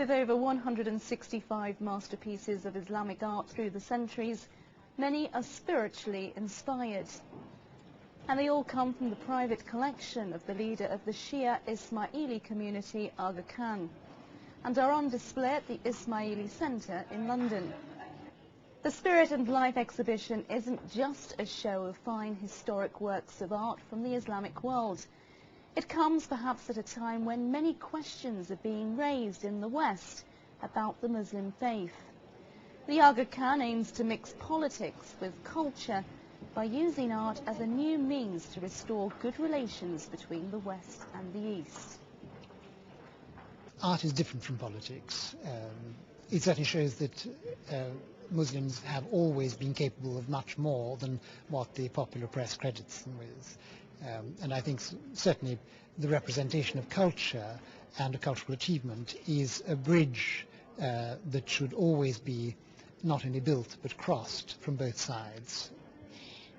With over 165 masterpieces of Islamic art through the centuries, many are spiritually inspired. And they all come from the private collection of the leader of the Shia Ismaili community, Aga Khan, and are on display at the Ismaili Centre in London. The Spirit and Life exhibition isn't just a show of fine historic works of art from the Islamic world. It comes perhaps at a time when many questions are being raised in the West about the Muslim faith. The Aga Khan aims to mix politics with culture by using art as a new means to restore good relations between the West and the East. Art is different from politics. It certainly shows that Muslims have always been capable of much more than what the popular press credits them with. And I think certainly the representation of culture and a cultural achievement is a bridge that should always be not only built but crossed from both sides.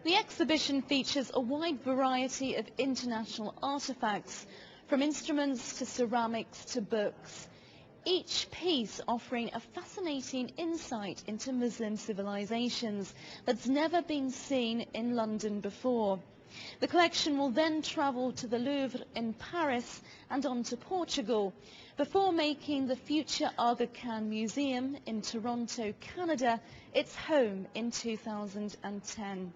The exhibition features a wide variety of international artefacts, from instruments to ceramics to books, each piece offering a fascinating insight into Muslim civilizations that's never been seen in London before. The collection will then travel to the Louvre in Paris and on to Portugal, before making the future Aga Khan Museum in Toronto, Canada, its home in 2010.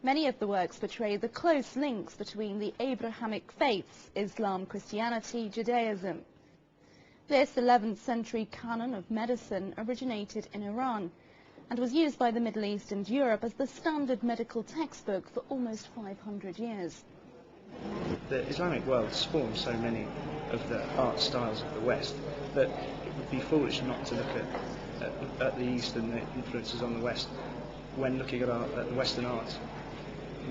Many of the works portray the close links between the Abrahamic faiths, Islam, Christianity, Judaism. This 11th century canon of medicine originated in Iran and was used by the Middle East and Europe as the standard medical textbook for almost 500 years. The Islamic world spawned so many of the art styles of the West that it would be foolish not to look at the East and the influences on the West when looking at the Western art.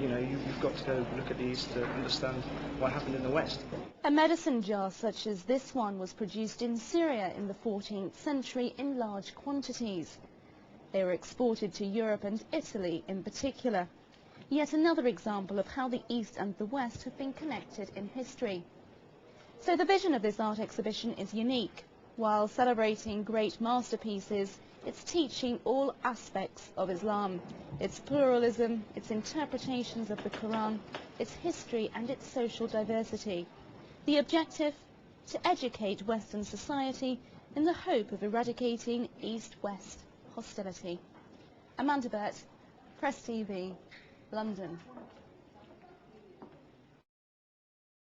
You know, you've got to go look at the East to understand what happened in the West. A medicine jar such as this one was produced in Syria in the 14th century in large quantities. They were exported to Europe and Italy in particular. Yet another example of how the East and the West have been connected in history. So the vision of this art exhibition is unique. While celebrating great masterpieces, it's teaching all aspects of Islam, its pluralism, its interpretations of the Quran, its history and its social diversity. The objective? To educate Western society in the hope of eradicating East-West hostility. Amanda Burt, Press TV, London.